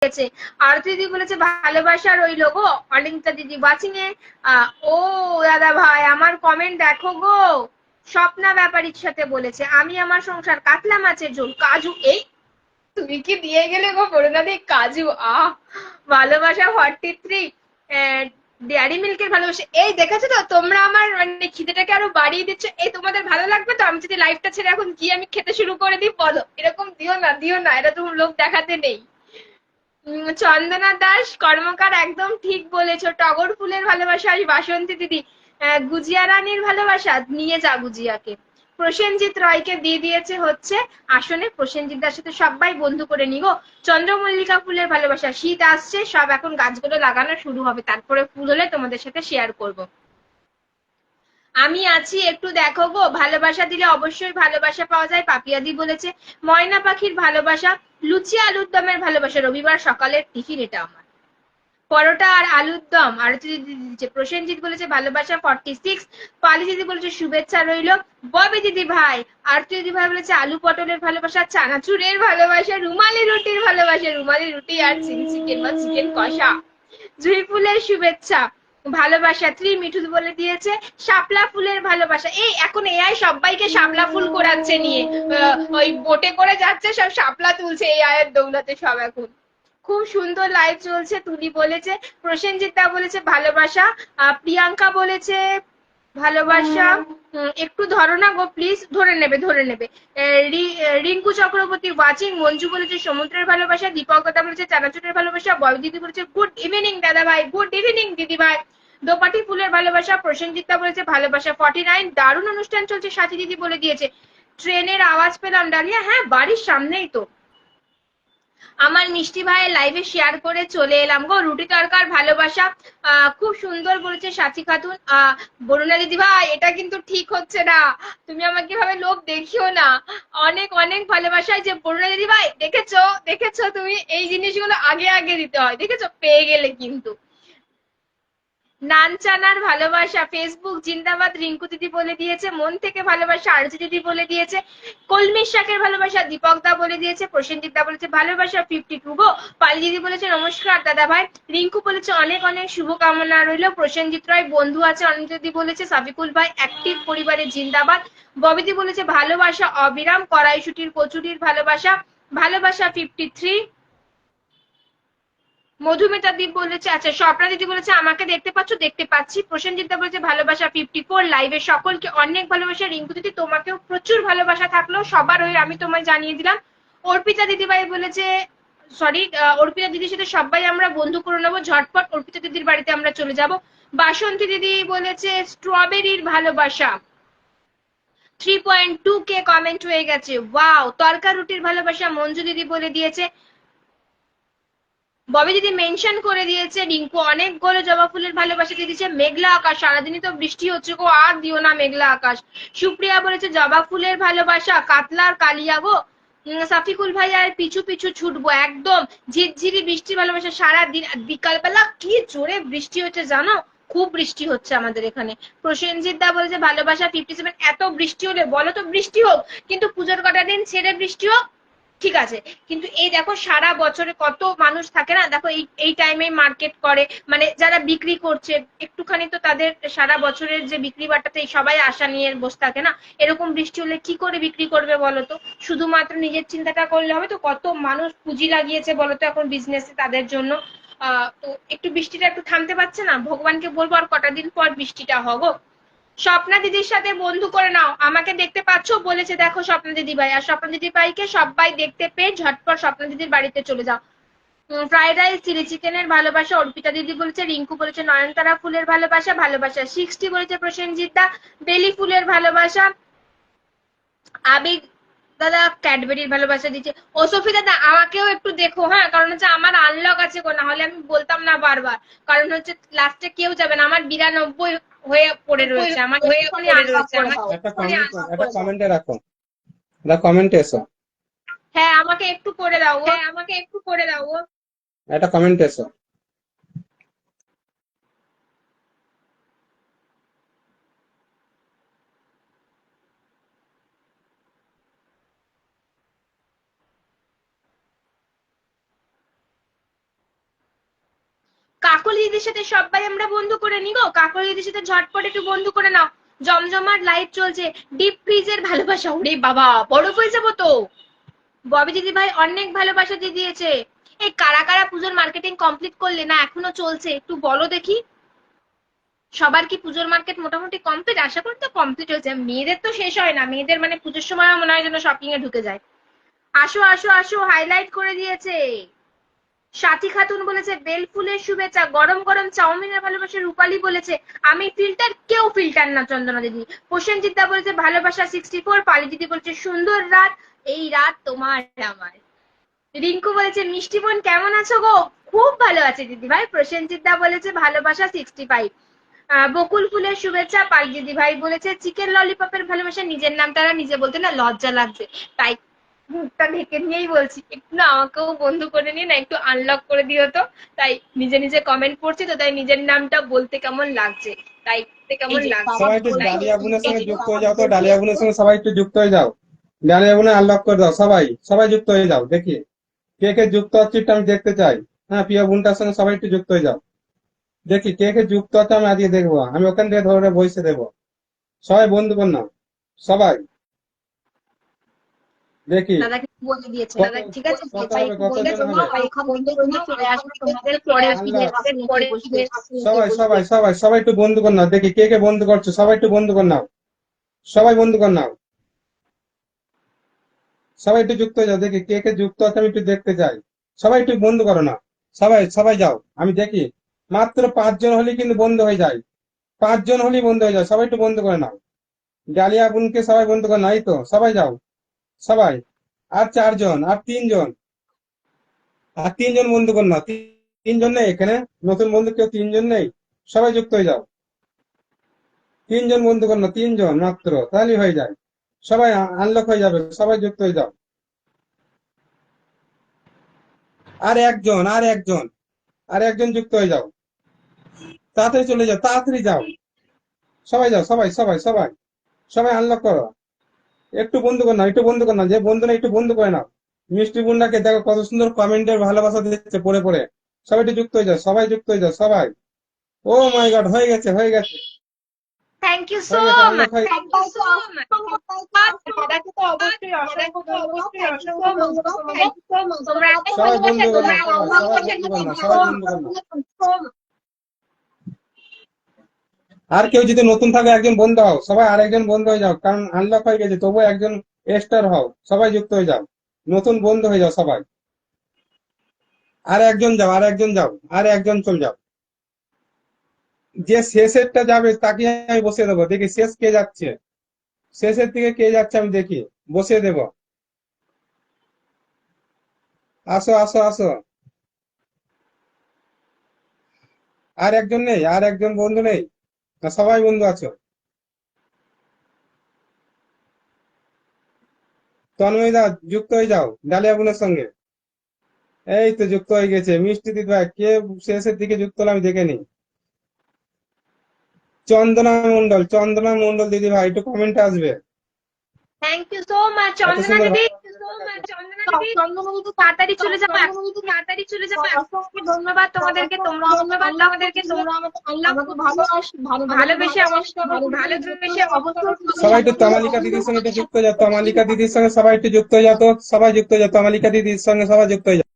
দিয়েছে। আরতি দিদি বলেছে ভালোবাসা রইলো গো। অনিন্দিতা দিদি ওয়াচিং এ। ও দাদা ভাই আমার কমেন্ট দেখো গো। স্বপ্না ব্যাপারীর সাথে বলেছে আমি আমার সংসার কাতলা মাছের ঝোল কাজু। এই তুমি কি দিয়ে গেলে গো বরুণাদি কাজু। ভালোবাসা 43। ডেয়ারি মিল্কের ভালোবাসা। এই দেখেছো তো তোমরা আমার মানে খিদেটাকে আরো বাড়িয়ে দিচ্ছ। এই তোমাদের ভালো লাগবে তো আমি যদি লাইফটা ছেড়ে এখন গিয়ে আমি খেতে শুরু করে দিই? বলো এরকম দিও না দিও না, এটা তো লোক দেখাতে নেই। চন্দনা দাস কর্মকার একদম ঠিক বলেছো। টগর ফুলের ভালোবাসা বাসন্তী দিদি। গুজিয়া রানীর ভালোবাসা নিয়ে যা গুজিয়াকে। প্রসেনজিৎ রয়কে দিয়ে দিয়েছে হচ্ছে আসনে। প্রসেনজিৎ দার সাথে সবাই বন্ধু করে নিগো। চন্দ্রমল্লিকা ফুলের ভালোবাসা শীত আসছে সব এখন গাছগুলো লাগানো শুরু হবে, তারপরে ফুল হলে তোমাদের সাথে শেয়ার করব। আমি আছি একটু দেখো গো। ভালোবাসা দিলে অবশ্যই ভালোবাসা পাওয়া যায় পাপিয়াদি বলেছে। ময়না পাখির ভালোবাসা। লুচি আলুর দমের ভালোবাসা রবিবার সকালের টিফিন এটা আমার। পরোটা আর আলুর দম আরতি দিদি দিচ্ছে। প্রসেনজিৎ বলেছে ভালোবাসা 46। পালি দিদি বলেছে শুভেচ্ছা রইলো। ববি দিদি ভাই। আরতি দিদি ভাই বলেছে আলু পটলের ভালোবাসা চানাচুরের ভালোবাসা রুমালি রুটির ভালোবাসা রুমালি রুটি আর চিলি চিকেন বা চিকেন কষা। জুঁই ফুলের শুভেচ্ছা ভালোবাসা। মিঠু বলে দিয়েছে শাপলা ফুলের ভালোবাসা। এই এখন এআই সবাইকে শাপলা ফুল করাচ্ছে নিয়ে। ওই বোটে করে যাচ্ছে সব শাপলা তুলছে এআই এর দৌলতে সব এখন। খুব সুন্দর লাইভ চলছে তুলি বলেছে। প্রসেনজিৎ দা বলেছে ভালোবাসা। প্রিয়াঙ্কা বলেছে ভালোবাসা। একটু ধরো না গো প্লিজ। ধরে নেবে ধরে নেবে। রিঙ্কু চক্রবর্তী ওয়াচিং। মঞ্জু বলেছে সমুদ্রের ভালোবাসা। দীপক দাদা বলেছে চানাচুরের ভালোবাসা। বয় দিদি বলেছে গুড ইভিনিং দাদা ভাই। গুড ইভিনিং দিদি ভাই। দোপাটি ফুলের ভালোবাসা। প্রসেনজিৎ দা বলেছে ভালোবাসা 49। দারুণ অনুষ্ঠান চলছে সাথী দিদি বলে দিয়েছে। ট্রেনের আওয়াজ পেলাম ডালিয়া। হ্যাঁ বাড়ির সামনেই তো। আমার মিষ্টি ভাইয়ের লাইভে শেয়ার করে চলে এলাম গো। রুটি তরকার ভালোবাসা। খুব সুন্দর বলেছে সাথী খাতুন। বরুণা দিদি ভাই এটা কিন্তু ঠিক হচ্ছে না, তুমি আমাকে ভাবে লোভ দেখিও না। অনেক অনেক ভালোবাসা। যে বরুণা দিদি ভাই দেখেছো দেখেছো তুমি এই জিনিসগুলো আগে আগে দিতে হয়, দেখেছো পেয়ে গেলে কিন্তু। নানচানার ভালোবাসা ফেসবুক জিন্দাবাদ রিঙ্কু দিদি বলে দিয়েছে। মন থেকে ভালোবাসা আরজি দিদি বলে দিয়েছে। কলমির শাকের ভালোবাসা দীপক দা বলে দিয়েছে। প্রসেনজিৎ দা বলেছে ভালোবাসা 52 গো। পালি দিদি বলেছে নমস্কার দাদা ভাই। রিঙ্কু বলেছে অনেক অনেক শুভকামনা রইল। প্রসেনজিৎ রায় বন্ধু আছে। অনিন্দিতা দিদি বলেছে সাবিকুল ভাই অ্যাক্টিভ পরিবারের জিন্দাবাদ। ববিদি বলেছে ভালোবাসা অবিরাম। কড়াইশুটির কচুরির ভালোবাসা। ভালোবাসা 53। মধুমিতা দ্বীপ বলেছে আচ্ছা স্বপ্না দিদি বলেছে আমাকে দেখতে পাচ্ছ? দেখতে পাচ্ছি। প্রসেনজিৎ দা বলেছে ভালোবাসা 54। লাইভে সকলকে অনেক ভালোবাসা। রিঙ্কু দিদি তোমাকেও প্রচুর ভালোবাসা থাকলো সবার হয়ে আমি তোমায় জানিয়ে দিলাম। অর্পিতা দিদিভাই বলেছে সরি অর্পিতা দিদির সাথে সবাই আমরা বন্ধু করে নেবো ঝটপট। অর্পিতা দিদির বাড়িতে আমরা চলে যাব। বাসন্তী দিদি বলেছে স্ট্রবেরির ভালোবাসা। 3.2K কমেন্ট হয়ে গেছে। ওয়াও। তরকা রুটির ভালোবাসা মঞ্জু দিদি বলে দিয়েছে। ববি দিদি মেনশন করে দিয়েছে। রিঙ্কু অনেকগুলো জবা ফুলের ভালোবাসা দিয়ে দিচ্ছে। মেঘলা আকাশ সারাদিনই তো বৃষ্টি হচ্ছে গো, আর দিও না মেঘলা আকাশ। সুপ্রিয়া বলেছে জবা ফুলের ভালোবাসা কাতলার কালিয়া গো। সাফিকুল ভাই আর পিছু পিছু ছুটবো একদম। ঝিরঝিরি বৃষ্টি ভালোবাসা সারাদিন। বিকালবেলা কি জোরে বৃষ্টি হচ্ছে জানো, খুব বৃষ্টি হচ্ছে আমাদের এখানে। প্রসেনজিৎ দা বলেছে ভালোবাসা 57। এত বৃষ্টি হলে বলো তো বৃষ্টি হোক, কিন্তু পুজোর কটা দিন ছেড়ে বৃষ্টি হোক ঠিক আছে। কিন্তু এই দেখো সারা বছরে কত মানুষ থাকে না, দেখো এই টাইমে মার্কেট করে মানে যারা বিক্রি করছে একটুখানি তো তাদের সারা বছরের যে বিক্রি বাটাতে সবাই আশা নিয়ে বসে থাকে না। এরকম বৃষ্টি হলে কি করে বিক্রি করবে বলো তো? শুধুমাত্র নিজের চিন্তাটা করলে হবে? তো কত মানুষ পুঁজি লাগিয়েছে বলো তো এখন বিজনেসে তাদের জন্য। তো একটু বৃষ্টিটা একটু থামতে পারছে না, ভগবানকে বলবো আর কটা দিন পর বৃষ্টিটা হোক। স্বপ্না দিদির সাথে বন্ধু করে নাও। আমাকে দেখতে পাচ্ছ বলেছে দেখো স্বপ্না দিদি ভাই। আর স্বপ্না দিদি ভাইকে সবাই দেখতে পেয়ে ঝটপট স্বপ্না দিদির বাড়িতে চলে যাও। ফ্রাইড রাইস চিলি চিকেনের ভালোবাসা অর্পিতা দিদি বলেছে। রিঙ্কু বলেছে নয়নতারা ফুলের ভালোবাসা। ভালোবাসা 60 বলেছে প্রসেনজিৎ দা। বেলি ফুলের ভালোবাসা। আবেগ দাদা ক্যাডবেরির ভালোবাসা দিচ্ছে। ও সফি দাদা আমাকেও একটু দেখো হ্যাঁ, কারণ হচ্ছে আমার আনলক আছে গো, না হলে আমি বলতাম না বারবার। কারণ হচ্ছে লাস্টে কেউ যাবে না, আমার 92 হয়ে পড়ে রয়েছে, আমার এক্ষুনি আনলক করে দাও। একটা কমেন্টে রাখো, কমেন্টে এসো। হ্যাঁ আমাকে একটু করে দাও গো, হ্যাঁ আমাকে একটু করে দাও গো। একটা কমেন্টে এসো। কাকলি দিদির সাথে সবাই আমরা বন্ধু করে নি গো, কাকলি দিদির সাথে ঝটপট একটু বন্ধু করে নাও। জমজমাট লাইভ চলছে। ডিপ ফ্রিজের ভালোবাসা, ওরে বাবা বরফ হয়ে যাবো তো। ববি দিদি ভাই অনেক ভালোবাসা দিয়ে দিয়েছে। এই কারা কারা পুজোর মার্কেটিং কমপ্লিট করলে না এখনো চলছে একটু বলো দেখি। সবার কি পুজোর মার্কেট মোটামুটি কমপ্লিট? আশা করি তো কমপ্লিট হয়েছে। মেয়েদের তো শেষ হয় না, মেয়েদের মানে পুজোর সময় মনে হয় যেন শপিং এ ঢুকে যায়। আসো আসো আসো, হাইলাইট করে দিয়েছে। সাথী খাতুন বলেছে বেল ফুলের শুভেচ্ছা, গরম গরম চাউমিনের ভালোবাসা। রূপালী বলেছে আমি ফিল্টার, কেউ ফিল্টার না চন্দনা দিদি। প্রসেনজিৎ দা বলেছে ভালোবাসা 64। পালি দিদি বলেছে সুন্দর রাত, এই রাত তোমার আমার। রিঙ্কু বলেছে মিষ্টি বোন কেমন আছো গো? খুব ভালো আছে দিদি ভাই। প্রসেনজিৎ দা বলেছে ভালোবাসা 65। বকুল ফুলের শুভেচ্ছা। পাল দিদি ভাই বলেছে চিকেন ললিপপের ভালোবাসা, নিজের নাম তারা নিজে বলতে না লজ্জা লাগছে, তাই মুখটা ঢেকে নিয়েই বলছি। একটু না আমাকেও বন্ধু করে নিয়ে না একটু আনলক করে দিও তো। তাই নিজে নিজে কমেন্ট পড়ছি তো, তাই নিজের নামটা বলতে কেমন লাগছে, তাই কেমন লাগছে। সবাই একটু ডালিয়া বোনের সঙ্গে যুক্ত হয়ে যাও তো, ডালিয়া বোনের সঙ্গে সবাই একটু যুক্ত হয়ে যাও। ডালিয়া বোনে আনলক করে দাও, সবাই সবাই যুক্ত হয়ে যাও। দেখি কে কে যুক্ত হচ্ছে একটু আমি দেখতে চাই। হ্যাঁ, প্রিয় বোনটার সঙ্গে সবাই একটু যুক্ত হয়ে যাও। দেখি কে কে যুক্ত হচ্ছে, আমি আজকে দেখবো, আমি ওখান থেকে ধরে বসে দেবো। সবাই বন্ধু কর নাও, সবাই। দেখি দাদা কিন্তু বলে দিয়েছে, কত দাদা ঠিক আছে কত ভাই হবে, বলে কতজন তোমরা হবে। ওখান থেকে তুমি চলে আসবে, তোমাদের পরে আল্লাহ, পরে বসবে। সবাই সবাই সবাই সবাই একটু বন্ধু কর নাও। দেখি কে কে বন্ধু করছো, সবাই একটু বন্ধু কর নাও, সবাই বন্ধু কর নাও, সবাই একটু যুক্ত হয়ে যাও। দেখি কে কে যুক্ত আছে, আমি একটু দেখতে চাই। সবাই একটু বন্ধু করো না, সবাই সবাই যাও, আমি দেখি। মাত্র 5 জন হলেই কিন্তু বন্ধ হয়ে যায়, 5 জন হলেই বন্ধ হয়ে যায়। সবাই একটু বন্ধু করে নাও। ডালিয়া বোনকে সবাই বন্ধু করে নাও, এই তো সবাই যাও, সবাই। আর 4 জন, আর 3 জন, আর 3 জন বন্ধু কর নাও। 3 জন নেই এখানে, নতুন বন্ধু কেউ 3 জন নেই? সবাই যুক্ত হয়ে যাও। 3 জন বন্ধু কর নাও, 3 জন মাত্র, তাহলেই হয়ে যায়। সবাই আনলক হয়ে যাবে, সবাই যুক্ত হয়ে যাও। আর একজন, আর একজন, আর একজন যুক্ত হয়ে যাও। তাড়াতাড়ি চলে যাও, তাড়াতাড়ি যাও, সবাই যাও, সবাই সবাই সবাই সবাই আনলক করো। একটু বন্ধু কর নাও, একটু বন্ধু কর নাও, যে বন্ধু না একটু বন্ধু করে নাও। মিষ্টি বুন্ডাকে দেখো কত সুন্দর কমেন্টের ভালোবাসা দিচ্ছে পড়ে পড়ে। সবাই একটু যুক্ত হয়ে যাও, সবাই যুক্ত হয়ে যাও, সবাই। ও মাই গড, হয়ে গেছে হয়ে গেছে থ্যাংক ইউ সো হয়ে গেছে, মাচ, আনলক হয়ে থ্যাংক ইউ সো মাচ। দাদাকে তো অবশ্যই অসংখ্য ধন্যবাদ, thank you so much, thank you so much. তোমরা এত সবাই ভালোবাসা, বন্ধু কর তোমরা নাও, এত সবাই সবাই ভালোবাসা, বন্ধু কর নাও, থ্যাংক সবাই বন্ধু কর নাও। আর কেউ যদি নতুন থাকে একজন বন্ধু হও, সবাই আর একজন বন্ধু হয়ে যাও, কারণ আনলক হয়ে গেছে, তবুও একজন এক্সট্রা হও, সবাই যুক্ত হয়ে যাও, নতুন বন্ধু হয়ে যাও সবাই। আর একজন যাও, আর একজন যাও, আর একজন চলে যাও। যে শেষেরটা যাবে তাকে আমি বসিয়ে দেবো। দেখি শেষ কে যাচ্ছে, শেষের দিকে কে যাচ্ছে আমি দেখি, বসিয়ে দেব। আসো আসো আসো। আর একজন নেই, আর একজন বন্ধু নেই, না সবাই বন্ধু আছো? তন্ময়দা যুক্ত হয়ে যাও ডালিয়া বোনের সঙ্গে। এই তো যুক্ত হয়ে গেছে মিষ্টি দিদি ভাই। কে শেষের দিকে যুক্ত হলো আমি দেখে নিই। চন্দনা মন্ডল দিদি ভাই একটু কমেন্টে আসবে। থ্যাংক ইউ সো মাচ এত চন্দনা সুন্দর দিদি। চন্দনা দিদি তাড়াতাড়ি চলে যাবো, তাড়াতাড়ি চলে যাবো। অসংখ্য ধন্যবাদ তোমাদেরকে, তোমরা ধন্যবাদ আমাদেরকে, তোমরা আমাকে ভালোবেসে আমার ভালোবেসে সবাই একটু অবশ্যই তমালিকা দিদির সঙ্গে একটু যুক্ত হয়ে যাও, তমালিকা দিদির সঙ্গে সবাই একটু যুক্ত হয়ে যাও তো, সবাই যুক্ত হয়ে যাও, তমালিকা দিদির সঙ্গে সবাই যুক্ত হয়ে যাও।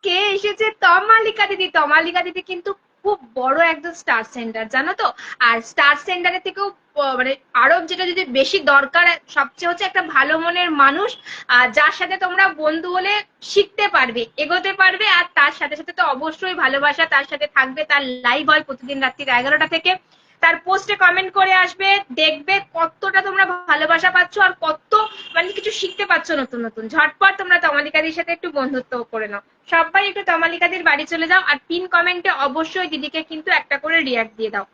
কে এসেছে? তমালিকা দিদি। তমালিকা দিদি কিন্তু খুব বড় একদম স্টার সেন্টার, জানো তো। আর স্টার সেন্টারের থেকেও মানে আরো যেটা যদি বেশি দরকার সবচেয়ে হচ্ছে একটা ভালো মনের মানুষ, যার সাথে তোমরা বন্ধু হলে শিখতে পারবে, এগোতে পারবে। আর তার সাথে সাথে তো অবশ্যই ভালোবাসা তার সাথে থাকবে। তার লাইভ হয় প্রতিদিন রাত্রি 11টা থেকে, তার পোস্টে কমেন্ট করে আসবে, দেখবে কতটা তোমরা ভালোবাসা পাচ্ছ আর কত মানে কিছু শিখতে পাচ্ছ নতুন নতুন। ঝটপট তোমরা তমালিকাদির সাথে একটু বন্ধুত্ব করে নাও। সবাই একটু তমালিকাদির বাড়ি চলে যাও, আর পিন কমেন্টে অবশ্যই দিদিকে কিন্তু একটা করে রিয়াক্ট দিয়ে দাও।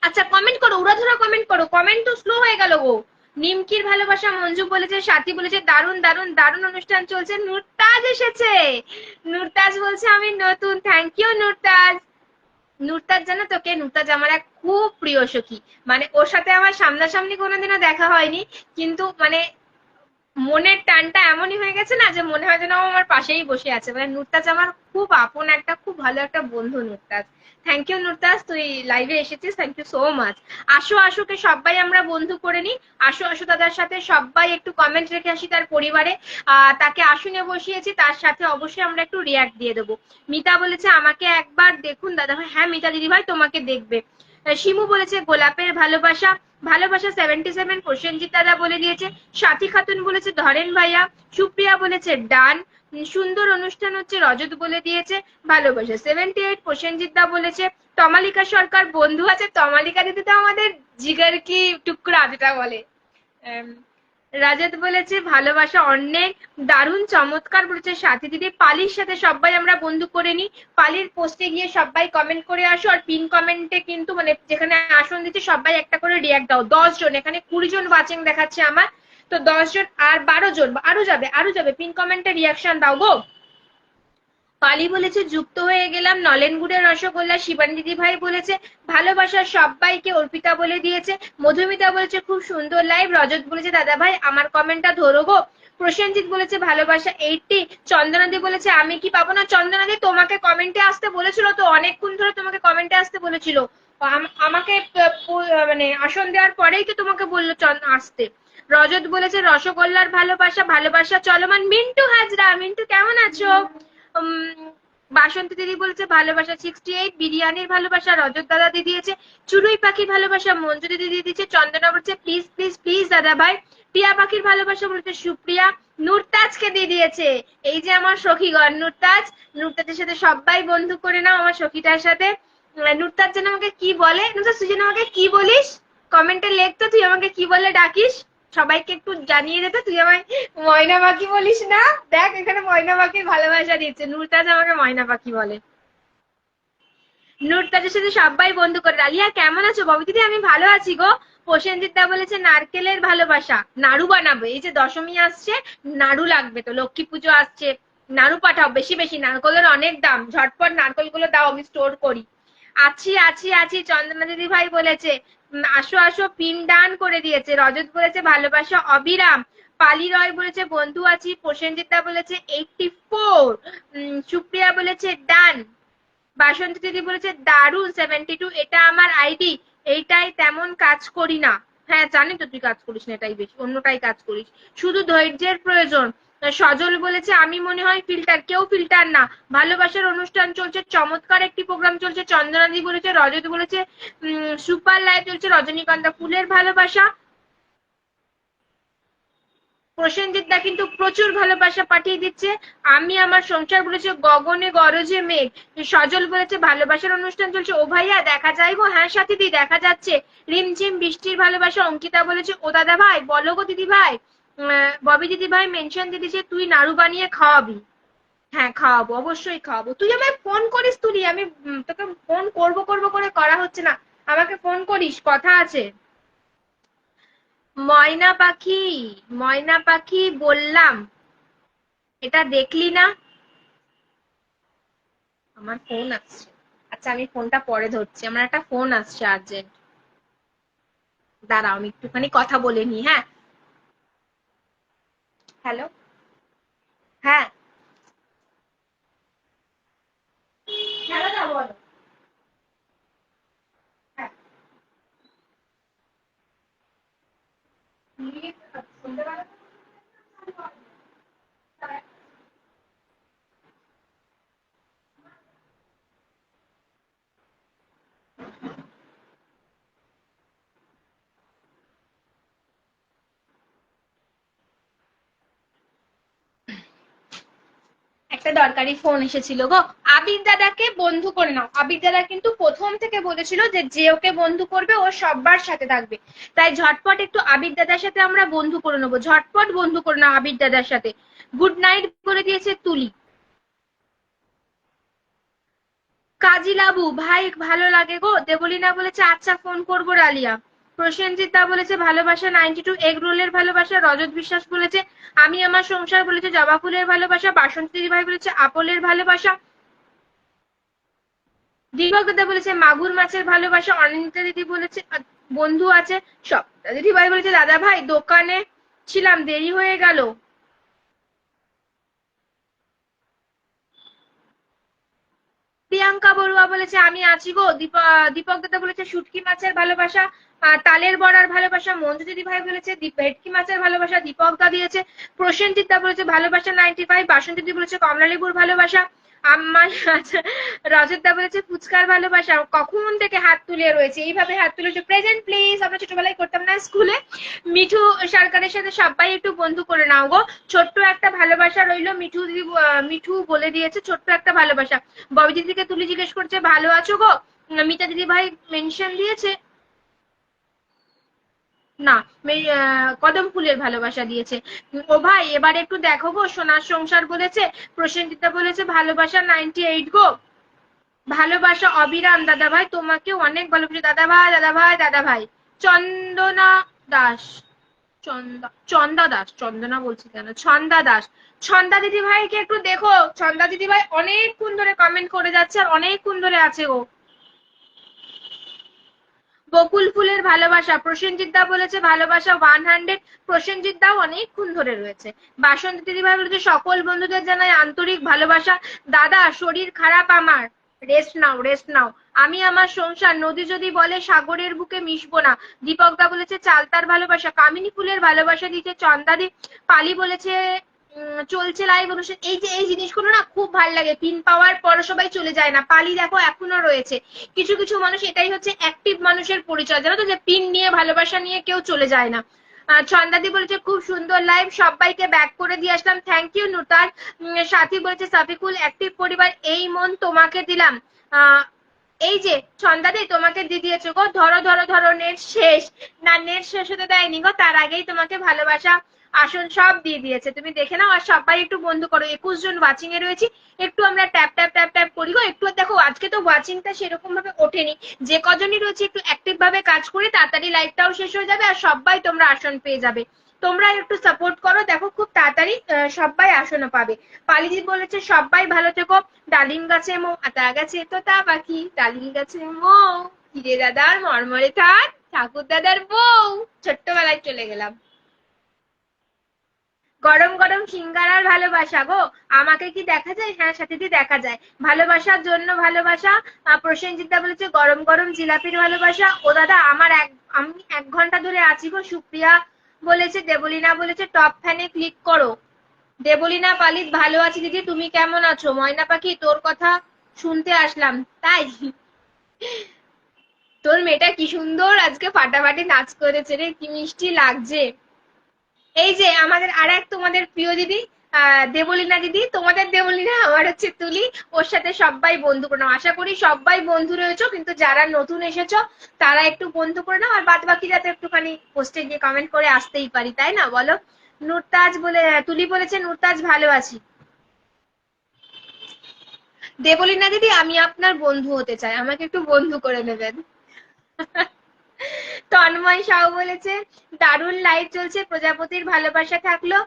আচ্ছা কমেন্ট করো, উড়াধুরা কমেন্ট করো, কমেন্ট তো স্লো হয়ে গেল গো। নিমকির ভালোবাসা মঞ্জু বলেছে, সাথী বলেছে দারুন দারুন দারুন অনুষ্ঠান চলছে। নুরতাজ এসেছে, নুরতাজ বলছে আমি নতুন। Thank you Nurtaj. নুরতাজ জানো তো কে? নুরতাজ আমার এক খুব প্রিয় সখী। মানে ওর সাথে আমার সামনাসামনি কোনোদিনও দেখা হয়নি, কিন্তু মানে মনের টানটা এমনই হয়ে গেছে না যে মনে হয় যেন ও আমার পাশেই বসে আছে। মানে নুরতাজ আমার খুব আপন একটা, খুব ভালো একটা বন্ধু নুরতাজ। থ্যাংক ইউ নুরতাজ, তুই লাইভে এসেছিস, থ্যাংক ইউ সো মাচ। আসো আশুকে সবাই আমরা বন্ধু করে নিই। আসো আশু দাদার সাথে সবাই একটু কমেন্ট রেখে আসি তার পরিবারে। তাকে আসনে বসিয়েছি, তার সাথে অবশ্যই আমরা একটু রিয়াক্ট দিয়ে দেবো। মিতা বলেছে আমাকে একবার দেখুন দাদা ভাই। হ্যাঁ মিতা দিদি ভাই তোমাকে দেখবে। শিমু বলেছে গোলাপের ভালোবাসা, ভালোবাসা 77। প্রসেনজিৎ দাদা বলে দিয়েছে। সাথী খাতুন বলেছে ধরেন ভাইয়া। সুপ্রিয়া বলেছে ডান। সুন্দর অনুষ্ঠান হচ্ছে রজত বলে দিয়েছে। ভালোবাসা 78। প্রসেনজিৎ দা বলেছে। তমালিকা সরকার বন্ধু আছে। তমালিকা দিদি তো আমাদের জিগার কি টুকরা যেটা বলে। রাজত বলেছে ভালোবাসা অনেক দারুণ চমৎকার বলেছে সাথী দিদি। পালির সাথে সবাই আমরা বন্ধু করে নিই। পালির পোস্টে গিয়ে সবাই কমেন্ট করে আসো, আর পিন কমেন্টে কিন্তু মানে যেখানে আসন দিচ্ছে সবাই একটা করে রিয়াক্ট দাও। 10 জন, এখানে 20 জন ওয়াচিং দেখাচ্ছে আমার, তো 10 জন আর 12 জন আরো যাবে পিন কমেন্টে রিয়াকশন দাও গো। পালি বলেছে যুক্ত হয়ে গেলাম। নলেন গুড়ের রসগোল্লা। শিবানী দিদি ভাই বলেছে ভালোবাসার সবাইকে। অর্পিতা বলে দিয়েছে। মধুমিতা বলেছে খুব সুন্দর লাইভ। রজত বলেছে দাদা ভাই আমার কমেন্টটা ধরো গো। প্রসেনজিৎ বলেছে ভালোবাসা 80। চন্দনাদি বলেছে আমি কি পাবো না। চন্দনাদি তোমাকে কমেন্টে আসতে বলেছিল তো, অনেকক্ষণ ধরে তোমাকে কমেন্টে আসতে বলেছিল। আমাকে মানে আসন দেওয়ার পরেই তো তোমাকে বললো আসতে। রজত বলেছে রসগোল্লার ভালোবাসা, ভালোবাসা চলমান। মিন্টু হাজরা, মিন্টু কেমন আছো? বাসন্তী দিদি বলেছে ভালোবাসা 68। বিরিয়ানির ভালোবাসা রজত দাদা দিয়ে দিয়েছে। চুড়ুই পাখির ভালোবাসা মঞ্জু দিদি দিয়ে দিয়েছে। চন্দনা বলছে প্লিজ প্লিজ প্লিজ দাদা ভাই। টিয়া পাখির ভালোবাসা বলেছে সুপ্রিয়া। নুরতাজকে দিয়ে দিয়েছে। এই যে আমার সখীগণ নুরতাজ, নুরতাজের সাথে সবাই বন্ধু করে নাও আমার সখীটার সাথে। নুরতাজ যেন আমাকে কি বলে, নুরতাজ তুই যেন আমাকে কি বলিস কমেন্টে লেখ তো, তুই আমাকে কি বলে ডাকিস সবাইকে একটু জানিয়ে দে তো। তুই আমায় ময়না পাখি বলিস না। দেখ এখানে ময়না পাখির ভালোবাসা দিচ্ছে। নুরতাজ আমাকে ময়না পাখি বলে। নুরতাজের সাথে সবাই বন্ধু করে। আলিয়া কেমন আছো? ববি দিদি আমি ভালো আছি গো। প্রসেনজিৎ দা বলেছে নারকেলের ভালোবাসা। নাড়ু বানাবো, এই যে দশমী আসছে, নাড়ু লাগবে তো, লক্ষ্মী পুজো আসছে, নাড়ু পাঠাও বেশি বেশি। নারকেলের অনেক দাম, ঝটপট নারকেলগুলো দাও আমি স্টোর করি। আছি আছি আছি। চন্দনা দিদি ভাই বলেছে আসো আসো, পিন ডান করে দিয়েছে। রজত বলেছে ভালোবাসা অবিরাম। পালি রয় বলেছে বন্ধু আছি। প্রসেনজিৎ দা বলেছে 84। সুপ্রিয়া বলেছে ডান। বাসন্তী দিদি বলেছে দারুন 72। এটা আমার আইডি, এইটাই তেমন কাজ করি না। হ্যাঁ জানি তো তুই কাজ করিস না, এটাই বেশি, অন্যটাই কাজ করিস, শুধু ধৈর্যের প্রয়োজন। সজল বলেছে আমি মনে হয় ফিল্টার, কেউ ফিল্টার না। ভালোবাসার অনুষ্ঠান চলছে, চমৎকার একটি প্রোগ্রাম চলছে। চন্দনাদি বলেছে। রজত বলেছে সুপার লাইভ চলছে। রজনীগন্ধা ফুলের ভালোবাসা। প্রসেনজিৎ দা কিন্তু প্রচুর ভালোবাসা পাঠিয়ে দিচ্ছে। আমি আমার সংসার বলেছে গগনে গরজে মেঘ। সজল বলেছে ভালোবাসার অনুষ্ঠান চলছে। ও ভাইয়া দেখা যায় গো। হ্যাঁ সাথীদি দেখা যাচ্ছে। রিমঝিম বৃষ্টির ভালোবাসা। অঙ্কিতা বলেছে ও দাদা ভাই বলো গো দিদি ভাই। ববি দিদি ভাই মেনশন দিয়ে দিয়েছে তুই নাড়ু বানিয়ে খাওয়াবি। হ্যাঁ খাওয়াবো, অবশ্যই খাওয়াবো। তুই আমায় ফোন করিস তুলি, আমি তোকে ফোন করবো করবো করে করা হচ্ছে না, আমাকে ফোন করিস, কথা আছে। ময়না পাখি, ময়না পাখি বললাম, এটা দেখলি না? আমার ফোন আসছে। আচ্ছা আমি ফোনটা পরে ধরছি, আমার একটা ফোন আসছে আর্জেন্ট। দাঁড়াও আমি একটুখানি কথা বলে নি। হ্যাঁ হ্যালো। হ্যাঁ হ্যালো দা বলো। হ্যাঁ শুনতে পারো? একটা দরকারি ফোন এসেছিল গো। আবির দাদাকে বন্ধু করে নাও। আবির দাদা কিন্তু প্রথম থেকে বলেছিল যে যে ওকে বন্ধু করবে ও সবার সাথে থাকবে, তাই ঝটপট একটু আবির দাদার সাথে আমরা বন্ধু করে নেবো। ঝটপট বন্ধু করে নাও আবির দাদার সাথে। গুড নাইট করে দিয়েছে তুলি। কাজী লাবু ভাই ভালো লাগে গো। দেবলীনা বলেছে আচ্ছা ফোন করবো রালিয়া। প্রসেনজিৎ দা বলেছে ভালোবাসা 92। এগ রোলের ভালোবাসা। রজত বিশ্বাস বলেছে আমি আমার সংসার বলেছে জবা ফুলের ভালোবাসা। বাসন্তী দিদি ভাই বলেছে আপলের ভালোবাসা। দীপক দাদা বলেছে মাগুর মাছের ভালোবাসা। অনিন্দিতা দিদি বলেছে বন্ধু আছে। সব দিদি ভাই বলেছে দাদা ভাই দোকানে ছিলাম, দেরি হয়ে গেল। প্রিয়াঙ্কা বড়ুয়া বলেছে আমি আছি গো। দীপক দাদা বলেছে শুটকি মাছের ভালোবাসা, তালের বড়ার ভালোবাসা। মঞ্জু দিদি ভাই বলেছে ভেটকি মাছের ভালোবাসা, দীপক দা দিয়েছে। প্রসেনজিৎ দা বলেছে ভালোবাসা 95। বাসন্তী দিদি বলেছে কমলা লেবুর ভালোবাসা। আমার রজত দা বলেছে ফুচকার ভালোবাসা। কখন থেকে হাত তুলে রয়েছে, এইভাবে হাত তুলেছে। প্রেজেন্ট প্লিজ, আমরা ছোটবেলায় করতাম না স্কুলে? মিঠু সরকারের সাথে সবাই একটু বন্ধু করে নাও গো। ছোট্ট একটা ভালোবাসা রইলো। মিঠু দিদি, মিঠু বলে দিয়েছে ছোট্ট একটা ভালোবাসা। ববি দিদিকে তুলি জিজ্ঞেস করছে ভালো আছো গো। মিতা দিদি ভাই মেনশন দিয়েছে না, কদম ফুলের ভালোবাসা দিয়েছে। ও ভাই এবার একটু দেখো গো, সোনার সংসার বলেছে। প্রসেনজিতা বলেছে ভালোবাসা 98 গো। ভালোবাসা অবিরাম দাদা ভাই, তোমাকে অনেক ভালোবাসি দাদা ভাই, দাদা ভাই, দাদা ভাই। চন্দনা দাস, চন্দা দাস, চন্দনা বলছি কেন, ছন্দা দাস। ছন্দা দিদি ভাইকে একটু দেখো। ছন্দা দিদি ভাই অনেকক্ষণ ধরে কমেন্ট করে যাচ্ছে আর অনেকক্ষণ ধরে আছে ও। বকুল ফুলের ভালোবাসা, প্রসেনজিৎ দা বলেছে ভালোবাসা 100। প্রসেনজিৎ দাও অনেকক্ষণ ধরে রয়েছে। বাসন্তী দিদি ভাই বলেছে সকল বন্ধুদের জানাই আন্তরিক ভালোবাসা। দাদা শরীর খারাপ আমার, রেস্ট নাও, রেস্ট নাও। আমি আমার সংসার, নদী যদি বলে সাগরের বুকে মিশবো না। দীপক দা বলেছে চালতার ভালোবাসা। কামিনী ফুলের ভালোবাসা দিয়েছে চন্দাদি। পালি বলেছে চলছে লাইভ অনুষ্ঠান। এই যে এই জিনিসগুলো না খুব ভালো লাগে, পিন পাওয়ার পর সবাই চলে যায় না। পালি দেখো এখনো রয়েছে। কিছু কিছু মানুষ, এটাই হচ্ছে অ্যাক্টিভ মানুষের পরিচয়, জানো তো, যে পিন নিয়ে ভালোবাসা নিয়ে কেউ চলে যায় না। ছন্দাদি বলেছে খুব সুন্দর লাইভ, সবাইকে ব্যাক করে দিয়ে আসলাম, থ্যাংক ইউ নুতার। সাথী বলেছে সাফিকুল অ্যাক্টিভ পরিবার, এই মন তোমাকে দিলাম। এই যে ছন্দাদি তোমাকে দিয়ে দিয়েছো গো, ধরো ধরো ধরো, নেট শেষ। না, নেট শেষ হতে দেয়নি গো, তার আগেই তোমাকে ভালোবাসা আসন সব দিয়ে দিয়েছে, তুমি দেখে নাও। আর সবাই একটু বন্ধু করো। 21 জন ওয়াচিং এ রয়েছি, একটু আমরা ট্যাপ ট্যাপ ট্যাপ ট্যাপ করি গো। একটু দেখো, আজকে তো ওয়াচিংটা সেরকম ভাবে ওঠেনি। যে কজনই রয়েছে একটু অ্যাক্টিভ ভাবে কাজ করে, তাড়াতাড়ি লাইভটাও শেষ হয়ে যাবে আর সবাই তোমরা আসন পেয়ে যাবে। তোমরা একটু সাপোর্ট করো, দেখো খুব তাড়াতাড়ি সবাই আসনও পাবে। পালিজি বলেছে সবাই ভালো থেকো। ডালিম গাছে মো আতা গাছে তোতা পাখি, ডালিম গাছে মো হিরে দাদার মরমরে থাক, ঠাকুর দাদার বউ। ছোট্টবেলায় চলে গেলাম। গরম গরম সিঙ্গারার ভালোবাসা গো। আমাকে কি দেখা যায়? হ্যাঁ সাথীদি দেখা যায়। ভালোবাসার জন্য ভালোবাসা। প্রসেনজিৎ দা বলেছে গরম গরম জিলাপির ভালোবাসা। ও দাদা আমি 1 ঘন্টা ধরে আছি গো। সুপ্রিয়া বলেছে, দেবলীনা বলেছে টপ ফ্যানে ক্লিক করো। দেবলীনা পালিত ভালো আছি দিদি, তুমি কেমন আছো? ময়না পাখি তোর কথা শুনতে আসলাম। তাই? তোর মেয়েটা কি সুন্দর আজকে ফাটাফাটি নাচ করেছে রে, কি মিষ্টি লাগছে। এই যে আমাদের আর এক তোমাদের প্রিয় দিদি, দেবলীনা দিদি। তোমাদের দেবলীনা, আমার হচ্ছে তুলি। ওর সাথে সবাই বন্ধু করে নাও। আশা করি সবাই বন্ধু রয়েছো, কিন্তু যারা নতুন এসেছো তারা একটু বন্ধু করে নাও। আর বাদ বাকি যাতে একটুখানি পোস্টে গিয়ে কমেন্ট করে আসতেই পারি, তাই না বলো? নুরতাজ বলে, তুলি বলেছে নুরতাজ ভালো আছি। দেবলীনা দিদি আমি আপনার বন্ধু হতে চাই, আমাকে একটু বন্ধু করে নেবেন। তন্ময় সাউ বলেছে দারুণ লাইভ চলছে, প্রজাপতির ভালোবাসা থাকলো।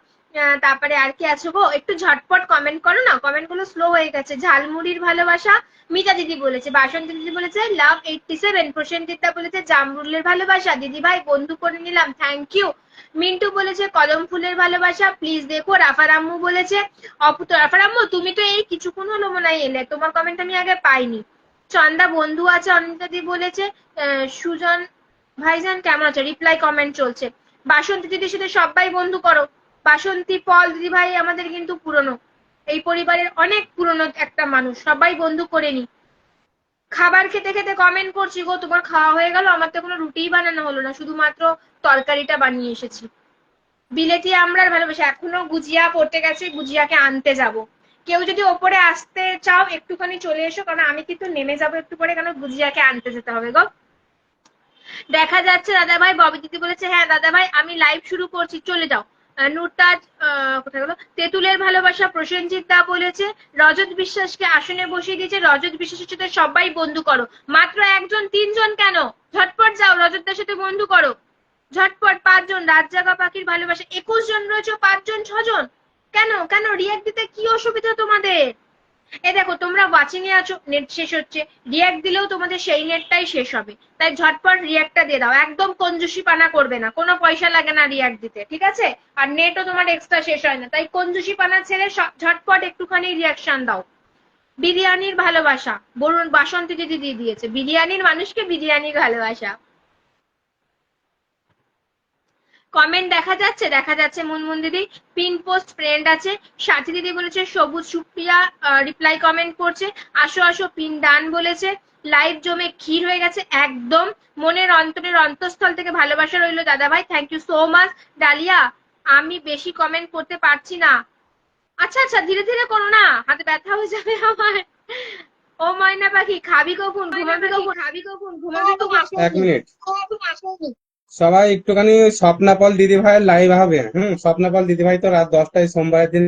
তারপরে আর কি আছো গো, একটু ঝটপট কমেন্ট করো না, কমেন্ট গুলো স্লো হয়ে গেছে। ঝালমুড়ির ভালোবাসা মিতা দিদি বলেছে। বাসন্তী দিদি বলেছে লাভ 87। প্রসেনজিৎ বলেছে জামরুলের ভালোবাসা, দিদি ভাই বন্ধু করে নিলাম, থ্যাংক ইউ। মিন্টু বলেছে কদম ফুলের ভালোবাসা প্লিজ দেখো। রাফার আম্মু বলেছে অপুত। রাফার আম্মু তুমি তো এই কিছুক্ষণ হলো মনে হয় এলে, তোমার কমেন্ট আমি আগে পাইনি। চন্দা বন্ধু আছে। অনিতা দি বলেছে সুজন ভাইজান কেমন আছে, রিপ্লাই কমেন্ট চলছে। বাসন্তী দিদির সাথে সবাই বন্ধু করো। বাসন্তী পল দিদি ভাই আমাদের কিন্তু পুরনো, এই পরিবারের অনেক পুরনো একটা মানুষ, সবাই বন্ধু করে নি। খাবার খেতে খেতে কমেন্ট করছি গো, তোমার খাওয়া হয়ে গেল? আমার তো কোনো রুটিই বানানো হলো না, শুধুমাত্র তরকারিটা বানিয়ে এসেছি। বিলেতি আমরার ভালোবাসা, এখনো গুজিয়া পড়তে গেছে, গুজিয়াকে আনতে যাব। কেউ যদি ওপরে আসতে চাও একটুখানি চলে এসো, কারণ আমি কিন্তু নেমে যাবো একটু পরে, কারণ গুজিয়াকে আনতে যেতে হবে গো। দেখা যাচ্ছে দাদা ভাই। ববি দিদি বলেছে হ্যাঁ দাদা ভাই আমি লাইভ শুরু করছি, চলে যাও। নুরতাজ কোথায় গেল? তেঁতুলের ভালোবাসা। প্রসেনজিৎ দা বলেছে রজত বিশ্বাসকে আসনে বসিয়ে দিয়েছে, রজত বিশ্বাসের সাথে সবাই বন্ধু করো। মাত্র 1 জন 3 জন কেন? ঝটপট যাও, রজতদার সাথে বন্ধু করো ঝটপট। 5 জন। রাত জাগা পাখির ভালোবাসা। 21 জন রয়েছে, 5 জন 6 জন কেন? কেন রিয়াক্ট দিতে কি অসুবিধা তোমাদের? এ দেখো তোমরা ওয়াচিং এ আছো, নেট শেষ হচ্ছে, রিয়াক্ট দিলেও তোমাদের সেই নেটটাই শেষ হবে, তাই ঝটপট রিয়াক্টটা দিয়ে দাও, একদম কঞ্জুসি পানা করবে না, কোনো পয়সা লাগে না রিয়াক্ট দিতে, ঠিক আছে? আর নেটও তোমার এক্সট্রা শেষ হয় না, তাই কঞ্জুসি পানা ছেড়ে ঝটপট একটুখানি রিয়াকশন দাও। বিরিয়ানির ভালোবাসা বরুণ বাসন্তী দিদি দিয়ে দিয়েছে, বিরিয়ানির মানুষকে বিরিয়ানির ভালোবাসা। কমেন্ট দেখা যাচ্ছে, দেখা যাচ্ছে মুনমুন দিদি। পিন পোস্ট ফ্রেন্ড আছে, সাথী দিদি বলেছে সবুজ সুপ্রিয়া রিপ্লাই কমেন্ট করছে, আসো আসো পিন ডান বলেছে। লাইভ জমে ক্ষীর হয়ে গেছে একদম, মনের অন্তরের অন্তঃস্থল থেকে ভালোবাসা রইলো দাদা ভাই, thank you so much. Dalia আমি বেশি কমেন্ট করতে পারছি না। আচ্ছা আচ্ছা ধীরে ধীরে করো না, হাতে ব্যথা হয়ে যাবে আমার। ও ময়না পাখি খাবি কখন, ঘুমাবি কখন, খাবি কখন, ঘুমাবি কখন? 1 মিনিট, সবাই একটুখানি স্বপ্নাপল দিদি ভাইয়ের লাইভ হবে। স্বপ্নাপল দিদি ভাই তো রাত 10টায় সোমবারের দিন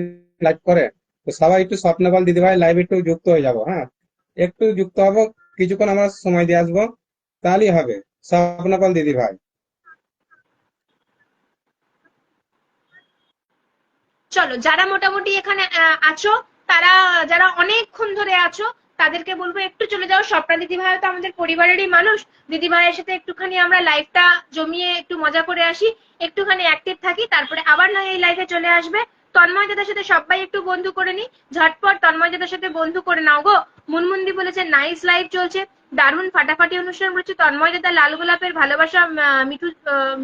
লাইভ করে, তো সবাই একটু স্বপ্নাপল দিদি ভাই লাইভ একটু যুক্ত হয়ে যাবো। হ্যাঁ, একটু যুক্ত হবো, কিছুক্ষণ আমরা সময় দিয়ে আসবো, তাহলেই হবে। স্বপ্নাপল দিদি ভাই, চলো যারা মোটামুটি এখানে আছো, তারা যারা অনেকক্ষণ ধরে আছো, তাদেরকে বলবো একটু চলে যাও। স্বপ্না দিদি ভাই তো আমাদের পরিবারেরই মানুষ, দিদি ভাইয়ের সাথে একটুখানি আমরা লাইভটা জমিয়ে একটু মজা করে আসি, একটুখানি অ্যাক্টিভ থাকি, তারপরে আবার নয় এই লাইভে চলে আসবে। তন্ময় দাদার সাথে সবাই একটু বন্ধু করে নি, ঝটপট তন্ময় দাদার সাথে বন্ধু করে নাও গো। মুনমুন্দি বলেছে নাইস লাইভ চলছে, দারুণ ফাটাফাটি অনুষ্ঠান বলেছে তন্ময় দাদা, লাল গোলাপের ভালোবাসা মিঠু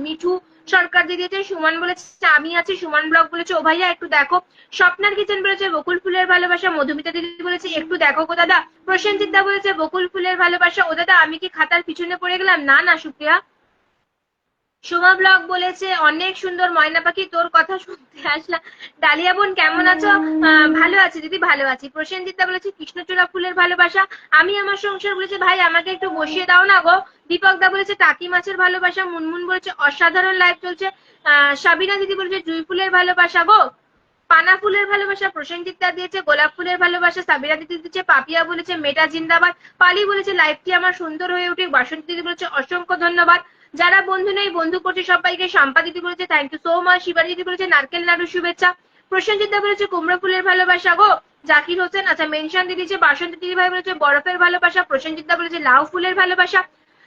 মিঠু সরকার দিয়ে দিয়েছে। সুমন বলেছে আমি আছি, সুমন ব্লগ বলেছে ও ভাইয়া একটু দেখো। স্বপ্নার কিচেন বলেছে বকুল ফুলের ভালোবাসা, মধুমিতা দিদি বলেছে একটু দেখো গো দাদা। প্রসেনজিৎ দা বলেছে বকুল ফুলের ভালোবাসা, ও দাদা আমি কি খাতার পিছনে পড়ে গেলাম? না না সুপ্রিয়া। সুমা ব্লগ বলেছে অনেক সুন্দর ময়না পাখি, তোর কথা শুনতে আসলাম। ডালিয়া বোন কেমন আছো? ভালো আছি দিদি, ভালো আছি। প্রসেনজিৎ দা বলেছে কৃষ্ণচূড়া ফুলের ভালোবাসা, আমি আমার সংসার বলেছে ভাই আমাকে একটু বসিয়ে দাও না গো। দীপক দা বলেছে টাকি মাছের ভালোবাসা, মুনমুন বলেছে অসাধারণ লাইভ চলছে। সাবিনা দিদি বলেছে জুই ফুলের ভালোবাসা গো। পানা ফুলের ভালোবাসা প্রসেনজিৎ দা দিয়েছে, গোলাপ ফুলের ভালোবাসা সাবিরা দিদি দিচ্ছে, পাপিয়া বলেছে মেটা জিন্দাবাদ, পালি বলেছে লাইভটি আমার সুন্দর হয়ে উঠে, বাসন্তী দিদি বলেছে অসংখ্য ধন্যবাদ। যারা বন্ধু নেই বন্ধু করছে সবাইকে, শাম্পা দিদি বলেছে thank you so much, Shibani দিদি বলেছে নারকেল নাড়ু শুভেচ্ছা, প্রসেনজিৎ দা বলেছে কুমড়ো ফুলের ভালোবাসা গো। জাকির হোসেন আচ্ছা মেনশন দিয়ে দিয়েছে, বাসন্তী দিদি ভাই বলেছে বরফের ভালোবাসা, প্রসেনজিৎ দা বলেছে লাউ ফুলের ভালোবাসা,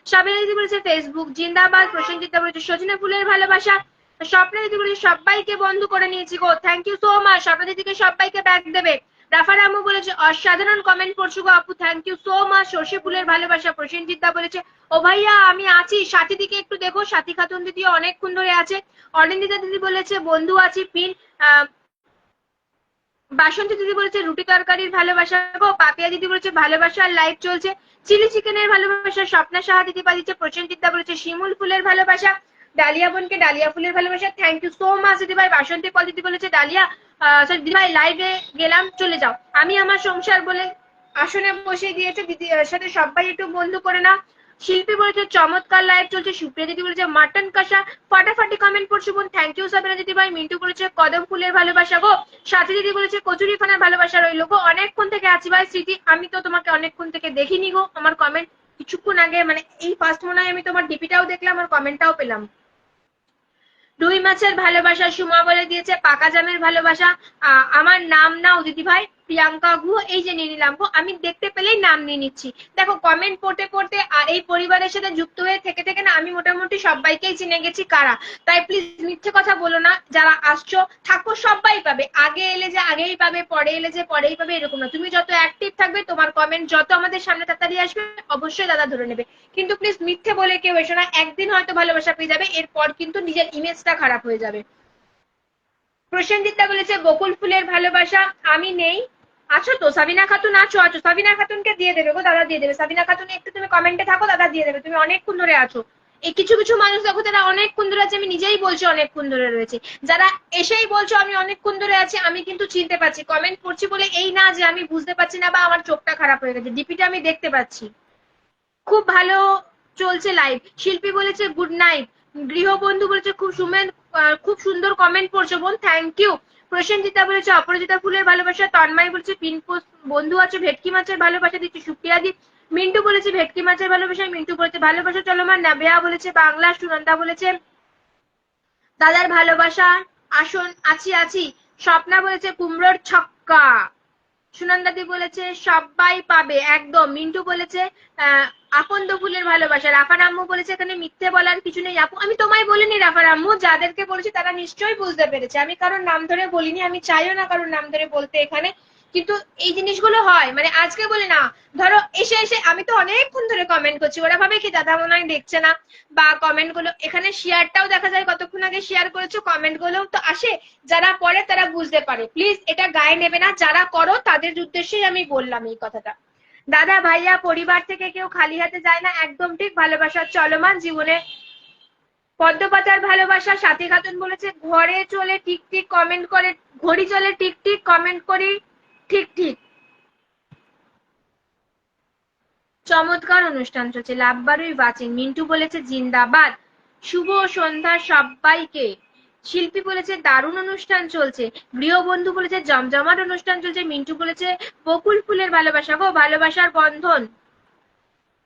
সাবিনা দিদি বলেছে ফেসবুক জিন্দাবাদ, প্রসেনজিৎ দা বলেছে সজনে ফুলের ভালোবাসা, স্বপ্না দিদি বলেছে সবাইকে বন্ধ করে নিয়েছি গো, thank you so much. Swapna দিদিকে সবাইকে ব্যাক দেবে। রাফা রামু বলেছে অসাধারণ কমেন্ট করছো গো আপু, থ্যাংক ইউ সো মাচ। সর্ষে ফুলের ভালোবাসা প্রসেনজিৎ দা বলেছে ও ভাইয়া আমি আছি, সাথী দিকে একটু দেখো, সাথী খাতুন দিদি অনেকক্ষণ ধরে আছে। অনিন্দিতা দিদি বলেছে বন্ধু আছি পিন। বাসন্তী দিদি বলেছে রুটি তরকারির ভালোবাসা গো। পাপিয়া দিদি বলেছে ভালোবাসার লাইভ চলছে। চিলি চিকেনের ভালোবাসা স্বপ্না সাহা দিদি দিচ্ছে। প্রসেনজিৎ দা বলেছে শিমুল ফুলের ভালোবাসা। ডালিয়া বোনকে ডালিয়া ফুলের ভালোবাসা, থ্যাংক ইউ সো মাচ দিদি ভাই। বাসন্তী পল দিদি বলেছে ডালিয়া দিদি ভাই লাইভে গেলাম চলে যাও, আমি আমার সংসার বলে আসনে বসে দিয়েছে, দিদির সাথে সবাই একটু বন্ধু করে না। শিল্পী বলেছে চমৎকার লাইভ চলছে। সুপ্রিয়া দিদি বলেছে মাটন কষা, ফাটাফাটি কমেন্ট করছো বোন, থ্যাংক ইউ সাবিনা দিদি ভাই। মিন্টু বলেছে কদম ফুলের ভালোবাসা গো। সাথী দিদি বলেছে কচুরি ফানার ভালোবাসা রইলো গো, অনেকক্ষণ থেকে আছি ভাই। স্মৃতি আমি তো তোমাকে অনেকক্ষণ থেকে দেখিনি গো, আমার কমেন্ট কিছুক্ষণ আগে মানে এই ফার্স্ট মনে হয় আমি তোমার ডিপিটাও দেখলাম আর কমেন্টটাও পেলাম। রুই মাছের ভালোবাসা সুমা বলে দিয়েছে, পাকা জামের ভালোবাসা আমার নাম নাও দিদি ভাই, প্রিয়াঙ্কা গুহ, এই যে নিয়ে নিলাম গো, আমি দেখতে পেলেই নাম নিয়ে নিচ্ছি। দেখো কমেন্ট পড়তে পড়তে আর এই পরিবারের সাথে যুক্ত হয়ে থেকে থেকে না আমি মোটামুটি সবাইকেই চিনে গেছি কারা, তাই প্লিজ মিথ্যে কথা বলো না। যারা আসছো থাকো সবাই পাবে, আগে এলে যে আগেই পাবে, পরে এলে যে পরেই পাবে এরকম না। তুমি যত অ্যাক্টিভ থাকবে তোমার কমেন্ট যত আমাদের সামনে তাড়াতাড়ি আসবে অবশ্যই দাদা ধরে নেবে। কিন্তু প্লিজ মিথ্যে বলে কেউ এসো না, একদিন হয়তো ভালোবাসা পেয়ে যাবে, এরপর কিন্তু নিজের ইমেজটা খারাপ হয়ে যাবে। প্রসেনজিৎ দা বলেছে বকুল ফুলের ভালোবাসা, আমি নেই। আছো তো সাবিনা খাতুন, আছো আছো, সাবিনা খাতুনকে দিয়ে দেবে গো, দাদা দিয়ে দেবে। সাবিনা খাতুন একটু তুমি কমেন্টে থাকো, দাদা দিয়ে দেবে, তুমি অনেকক্ষণ ধরে আছো। এই কিছু কিছু মানুষ দেখো যারা অনেকক্ষণ ধরে আছে, আমি নিজেই বলছি অনেকক্ষণ ধরে রয়েছে, যারা এসেই বলছো আমি অনেকক্ষণ ধরে আছি, আমি কিন্তু চিনতে পারছি, কমেন্ট করছি বলে এই না যে আমি বুঝতে পারছি না বা আমার চোখটা খারাপ হয়ে গেছে, ডিপিটা আমি দেখতে পাচ্ছি। খুব ভালো চলছে লাইভ। শিল্পী বলেছে গুড নাইট। গৃহবন্ধু বলেছে খুব সুন্দর কমেন্ট করছো বোন, থ্যাংক ইউ। প্রসেনজিতা বলেছে অপরাজিতা ফুলের ভালোবাসা। তন্ময় বলেছে পিন পোস্ট বন্ধু আছে, ভেটকি মাছের ভালোবাসা দিচ্ছে সুপ্রিয়া দি। মিন্টু বলেছে ভেটকি মাছের ভালোবাসা। মিন্টু বলেছে ভালোবাসা চলমান। নাবেয়া বলেছে বাংলা। সুনন্দা বলেছে দাদার ভালোবাসা। আসুন আছি আছি। স্বপ্না বলেছে কুমড়োর ছক্কা। সুনন্দাদি বলেছে সবাই পাবে একদম। মিন্টু বলেছে আকন্দ ফুলের ভালোবাসা। রাফার আম্মু বলেছে এখানে মিথ্যে বলার কিছু নেই আপু। আমি তোমায় বলিনি রাফার আম্মু, যাদেরকে বলেছি তারা নিশ্চয়ই বুঝতে পেরেছে। আমি কারোর নাম ধরে বলিনি, আমি চাইও না কারোর নাম ধরে বলতে এখানে। কিন্তু এই জিনিসগুলো হয়, মানে আজকে বলে না, ধরো এসে এসে আমি তো অনেকক্ষণ ধরে কমেন্ট করছি, ওরা ভাবে কি দাদা মনে হয় দেখছে না, বা কমেন্ট গুলো এখানে শেয়ারটাও দেখা যায় কতক্ষণ আগে শেয়ার করেছো, কমেন্ট গুলোও তো আসে। যারা পড়ে তারা বুঝতে পারে, প্লিজ এটা গায়ে নেবে না, যারা করো তাদের উদ্দেশ্যেই আমি বললাম এই কথাটা। দাদা ভাইয়া পরিবার থেকে কেউ খালি হাতে যায় না, একদম ঠিক। ভালোবাসার চলমান জীবনে পদ্মপাতার ভালোবাসা। সাথী খাতুন বলেছে ঘরে চলে টিক টিক কমেন্ট করে, ঘড়ি চলে টিক টিক কমেন্ট করি ঠিক ঠিক। চমৎকার অনুষ্ঠান চলছে, লাভবারুই বাঁচিন। মিন্টু বলেছে জিন্দাবাদ। শুভ সন্ধ্যা সবাইকে। শিল্পী বলেছে দারুণ অনুষ্ঠান চলছে। গৃহবন্ধু বলেছে জমজমাট অনুষ্ঠান চলছে। মিন্টু বলেছে বকুল ফুলের ভালোবাসা গো, ভালোবাসার বন্ধন।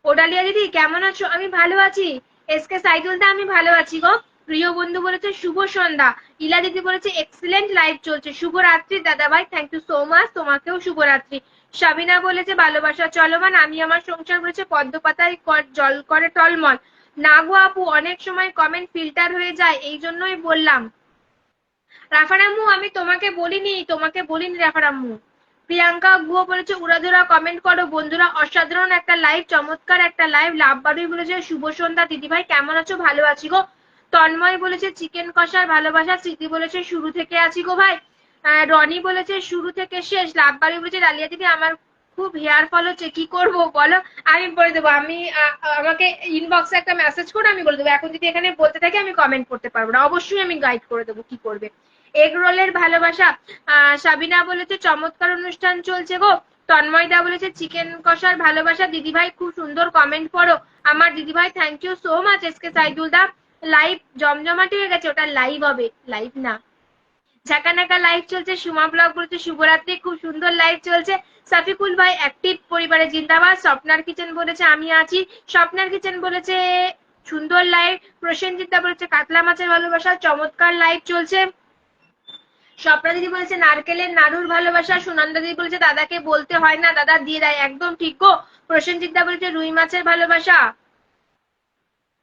ওডালিয়া দিদি কেমন আছো? আমি ভালো আছি। এসকে সাইদুল দা আমি ভালো আছি গো। গৃহবন্ধু বলেছে শুভ সন্ধ্যা। ইলা দিদি বলেছে এক্সিলেন্ট লাইভ চলছে। শুভরাত্রি দাদা ভাই, থ্যাংক ইউ সো মাচ, তোমাকেও শুভরাত্রি। সাবিনা বলেছে ভালোবাসা চলমান। আমি আমার সংসার বলেছে পদ্মপাতায় জল করে টলমল। না গো আপু, অনেক সময় কমেন্ট ফিল্টার হয়ে যায়, এই জন্যই বললাম। রাফার আম্মু আমি তোমাকে বলিনি রাফার আম্মু। প্রিয়াঙ্কা গুহ বলেছে উড়াধুরা কমেন্ট করো বন্ধুরা, অসাধারণ একটা লাইভ, চমৎকার একটা লাইভ। লাভবাড়ি বলেছে শুভ সন্ধ্যা দিদিভাই কেমন আছো? ভালো আছি গো। তন্ময় বলেছে চিকেন কষার ভালোবাসা। স্মৃতি বলেছে শুরু থেকে আছি গো ভাই। রনি বলেছে শুরু থেকে শেষ। লাভবাড়ি বলেছে ডালিয়া দিদি আমার খুব হেয়ার ফল হচ্ছে, কি করব বলো? আমি বলে দেবো, আমি আমাকে ইনবক্সে একটা মেসেজ করে আমি বলে দেবো। এখন যদি এখানে বলতে থাকি আমি কমেন্ট করতে পারবো না, অবশ্যই আমি গাইড করে দেবো কি করবে। এগ রোলের ভালোবাসা। সাবিনা বলেছে চমৎকার অনুষ্ঠান চলছে গো। তন্ময় দা বলেছে চিকেন কষার ভালোবাসা। দিদিভাই খুব সুন্দর কমেন্ট করো আমার দিদিভাই, thank you so much. SK Saidul দা লাইভ জমজমাটি হয়ে গেছে, ওটা লাইভ হবে, লাইভ না। ঝাঁকানাকা লাইভ চলছে। সুমা ব্লগ বলেছে শুভরাত্রি, খুব সুন্দর লাইভ চলছে। সাফিকুল ভাই অ্যাক্টিভ পরিবারে জিন্দাবাদ। স্বপ্নার কিচেন বলেছে আমি আছি। স্বপ্নার কিচেন বলেছে সুন্দর লাইভ। প্রসেনজিৎ দা বলেছে কাতলা মাছের ভালোবাসা, চমৎকার লাইভ চলছে। স্বপ্না দিদি বলেছে নারকেলের নাড়ুর ভালোবাসা। সুনন্দা দিদি বলেছে দাদাকে বলতে হয় না, দাদা দিয়ে দেয়, একদম ঠিক গো। প্রসেনজিৎ দা বলেছে রুই মাছের ভালোবাসা।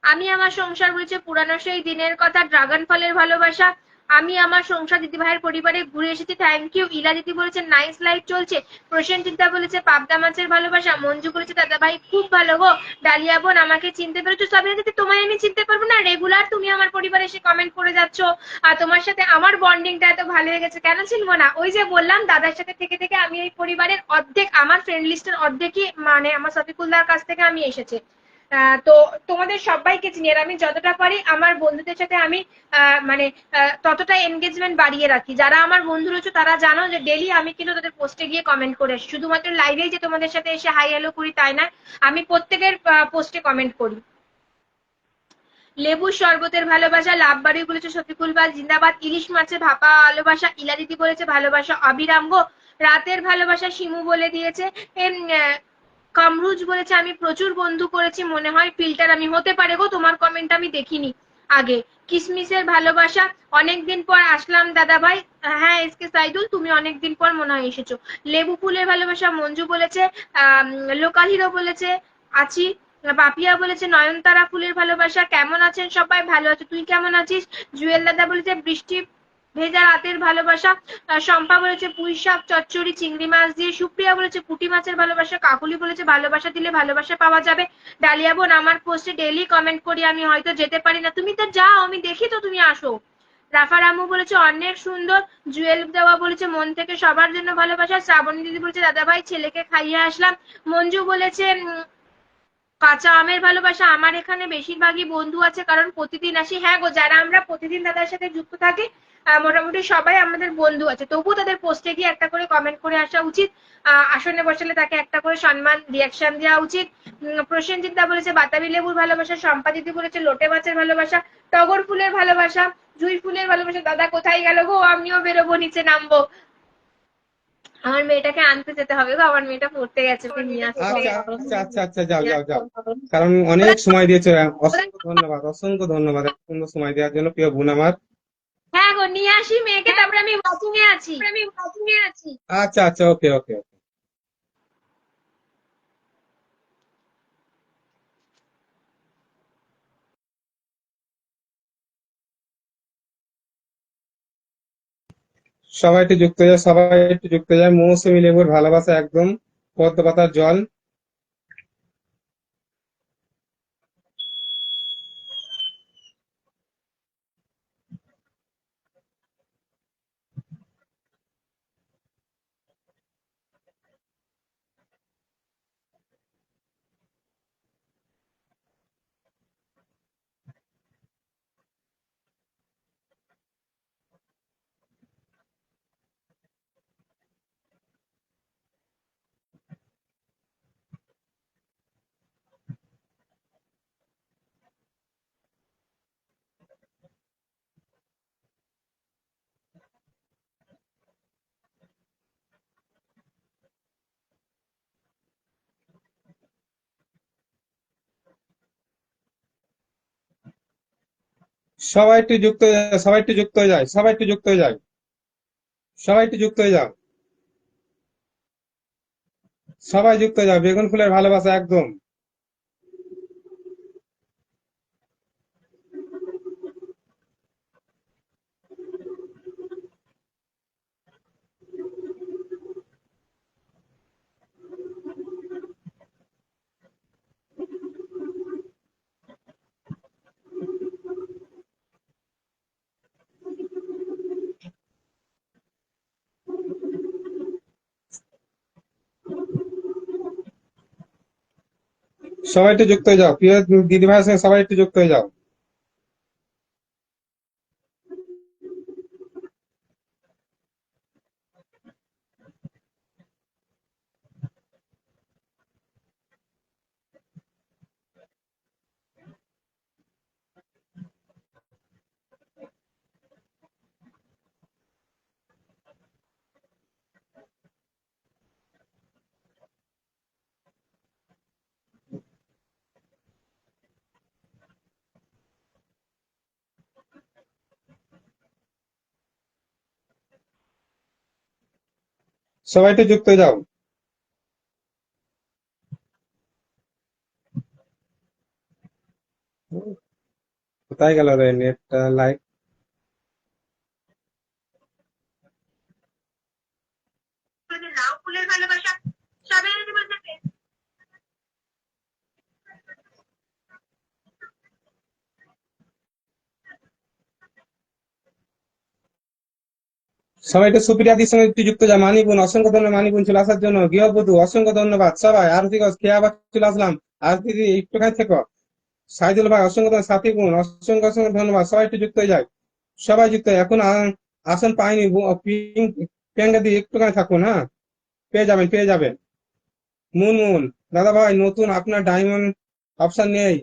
আমি আমার সংসার বলেছে পুরানো সেই দিনের কথা। ড্রাগন ফলের ভালোবাসা। আমি আমার সংসার দিদিভাইয়ের পরিবারে ঘুরে এসেছি, থ্যাংক ইউ। ইলা দিদি বলেছে নাইস লাইভ চলছে। প্রসেনজিৎ দা বলেছে পাবদা মাছের ভালোবাসা। মঞ্জু বলেছে দাদা ভাই খুব ভালো গো। ডালিয়া বোন আমাকে চিনতে পেরেছো? সাবিনা দিদি তোমায় আমি চিনতে পারবো না? রেগুলার তুমি আমার পরিবারে এসে কমেন্ট করে যাচ্ছ, আর তোমার সাথে আমার বন্ডিংটা এত ভালো হয়ে গেছে, কেন চিনবো না? ওই যে বললাম দাদার সাথে থেকে থেকে আমি এই পরিবারের অর্ধেক, আমার ফ্রেন্ড লিস্টের অর্ধেকই মানে আমার সফিকুল্লার কাছ থেকে আমি এসেছে। তো তোমাদের সবাইকে চিনি, আর আমি যতটা পারি আমার বন্ধুদের সাথে আমি মানে ততটা এনগেজমেন্ট বাড়িয়ে রাখি। যারা আমার বন্ধু রয়েছে তারা জানো যে ডেলি আমি কিন্তু তাদের পোস্টে গিয়ে কমেন্ট করে আসি। শুধুমাত্র লাইভেই যে তোমাদের সাথে এসে হাই হ্যালো করি তাই না, আমি প্রত্যেকের পোস্টে কমেন্ট করি। লেবু শরবতের ভালোবাসা। লাভবাড়ি বলেছে শফিকুল ভাই জিন্দাবাদ। ইলিশ মাছের ভাপা ভালোবাসা। ইলা দিদি বলেছে ভালোবাসা অবিরাম গো। রাতের ভালোবাসা শিমু বলে দিয়েছে। কামরুজ বলেছে আমি প্রচুর বন্ধু করেছি, মনে হয় ফিল্টার আমি হতে পারে গো, তোমার কমেন্ট আমি দেখিনি আগে। কিসমিসের ভালোবাসা। অনেকদিন পর আসলাম দাদা ভাই। হ্যাঁ এসকে সাইদুল তুমি অনেকদিন পর মনে হয় এসেছো। লেবু ফুলের ভালোবাসা। মঞ্জু বলেছে লোকাল হিরো বলেছে আছি। পাপিয়া বলেছে নয়নতারা ফুলের ভালোবাসা। কেমন আছেন সবাই? ভালো আছে, তুই কেমন আছিস? জুয়েল দাদা বলেছে বৃষ্টি ভেজা রাতের ভালোবাসা। শম্পা বলেছে পুঁই শাক চচ্চড়ি চিংড়ি মাছ দিয়ে। সুপ্রিয়া বলেছে পুঁটি মাছের ভালোবাসা। কাকুলি বলেছে ভালোবাসা দিলে ভালোবাসা পাওয়া যাবে। ডালিয়া বোন আমার পোস্টে ডেইলি কমেন্ট করি, আমি হয়তো যেতে পারি না, তুমি তো যাও, আমি দেখি তো তুমি আসো। রাফা রামু বলেছে অনেক সুন্দর। জুয়েল দেওয়া বলেছে মন থেকে সবার জন্য ভালোবাসা। শ্রাবণী দিদি বলেছে দাদা ভাই ছেলেকে খাইয়ে আসলাম। মঞ্জু বলেছে কাঁচা আমের ভালোবাসা। আমার এখানে বেশিরভাগই বন্ধু আছে কারণ প্রতিদিন আসি। হ্যাঁ গো, যারা আমরা প্রতিদিন দাদার সাথে যুক্ত থাকি মোটামুটি সবাই আমাদের বন্ধু আছে, তবুও তাদের পোস্টে গিয়ে একটা করে কমেন্ট করে আসা উচিত। আসনে বসালে তাকে একটা করে সম্মান রিয়াকশন দেওয়া উচিত। প্রসেনজিৎ দা বলেছে বাতাবি লেবুর ভালোবাসা। শম্পা দিদি বলেছে লোটে মাছের ভালোবাসা। টগর ফুলের ভালোবাসা। জুঁই ফুলের ভালোবাসা। দাদা কোথায় গেল গো? আমিও বেরোবো, নিচে নামবো। আমার মেয়েটাকে আনতে যেতে হবে গো, আমার মেয়েটা পড়তে গেছে, ওকে নিয়ে আসতে আচ্ছা হবে। আচ্ছা আচ্ছা আচ্ছা, যাও যাও যাও, কারণ অনেক সময় দিয়েছো। অসংখ্য ধন্যবাদ, অসংখ্য ধন্যবাদ এত সুন্দর সময় দেওয়ার জন্য প্রিয় বোন আমার। হ্যাঁ গো, নিয়ে আসি মেয়েকে, তারপরে আমি ওয়াচিং এ আছি। আচ্ছা আচ্ছা, ওকে ওকে ওকে। সবাই একটু যুক্ত হয়ে যায়, সবাই একটু যুক্ত হয়ে যায়। মৌসুমী লেবুর ভালোবাসা একদম পদ্ম পাতার জল। সবাই একটু যুক্ত হয়ে যায়, সবাই একটু যুক্ত হয়ে যায়, সবাই একটু যুক্ত হয়ে যায়, সবাই একটু যুক্ত হয়ে যাও, সবাই যুক্ত হয়ে যাও। বেগুন ফুলের ভালোবাসা একদম। সবাই একটু যুক্ত হয়ে যাও, প্রিয় দিদি ভাইয়ের সঙ্গে সবাই একটু যুক্ত হয়ে যাও। সবাই একটু যুক্ত হয়ে যাও। কোথায় গেল রে নেটটা? লাইক লাউ ফুলের ভালোবাসা সবাই বলতে। সবাই একটু সুপ্রিয়াদির সঙ্গে একটু যুক্ত যা। মানিগুন, অসংখ্য ধন্যবাদ মানিগুন চলে আসার জন্য। গৃহবধূ, অসংখ্য ধন্যবাদ সবাই। আরতি খেয়ে আবার চলে আসলাম। আরতি দিদি একটুখানি থেকো। সাইদুল ভাই অসংখ্য ধন্যবাদ, সাথী গুণ অসংখ্য অসংখ্য ধন্যবাদ। সবাই একটু যুক্ত হয়ে যায়, সবাই যুক্ত হয়ে। এখন আসন পাইনি। প্রিয়াঙ্কা দি একটুখানি থাকুন, হ্যাঁ, পেয়ে যাবেন পেয়ে যাবেন। মুনমুন, দাদা ভাই নতুন আপনার ডায়মন্ড অপশন নেই।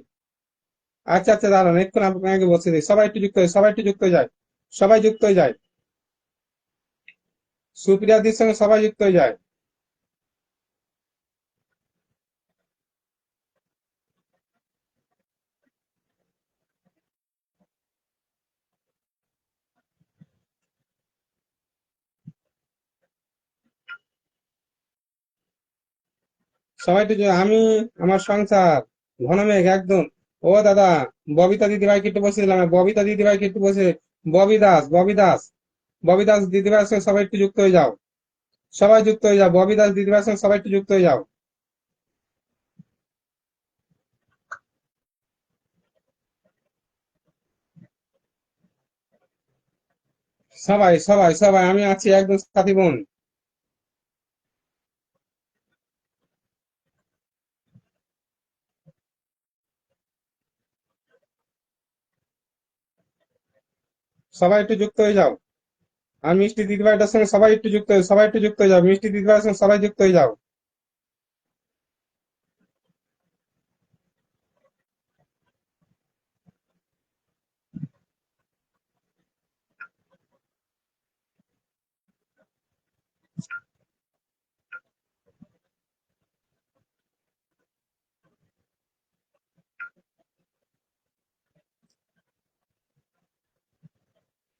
আচ্ছা আচ্ছা, দাঁড়ান এক্ষুন আপনাকে বসে দিই। সবাই একটু যুক্ত হয়ে, সবাই একটু যুক্ত হয়ে যায়, সবাই যুক্ত হয়ে যায়। সুপ্রিয়াদির সঙ্গে সবাই যুক্ত হয়ে যায়, সবাই একটু আমি আমার সংসার ঘনমেঘ একদম। ও দাদা, ববিতা দিদিভাইকে একটু বসে দিলাম, ববিতা দিদিভাইকে একটু বসে। ববি দাস, ববি দাস, ববি দাস দিদিভাইয়ের সঙ্গে সবাই একটু যুক্ত হয়ে যাও, সবাই যুক্ত হয়ে যাও। ববি দাস দিদিভাইয়ের সঙ্গে সবাই একটু যুক্ত হয়ে যাও, সবাই সবাই সবাই। আমি আছি একদম সাথী বোন। সবাই একটু যুক্ত হয়ে যাও। আর মিষ্টি দিদিভাইটার সঙ্গে সবাই একটু যুক্ত হয়ে, সবাই একটু যুক্ত হয়ে যাও। মিষ্টি দিদিভাইয়ের সঙ্গে সবাই যুক্ত হয়ে যাও,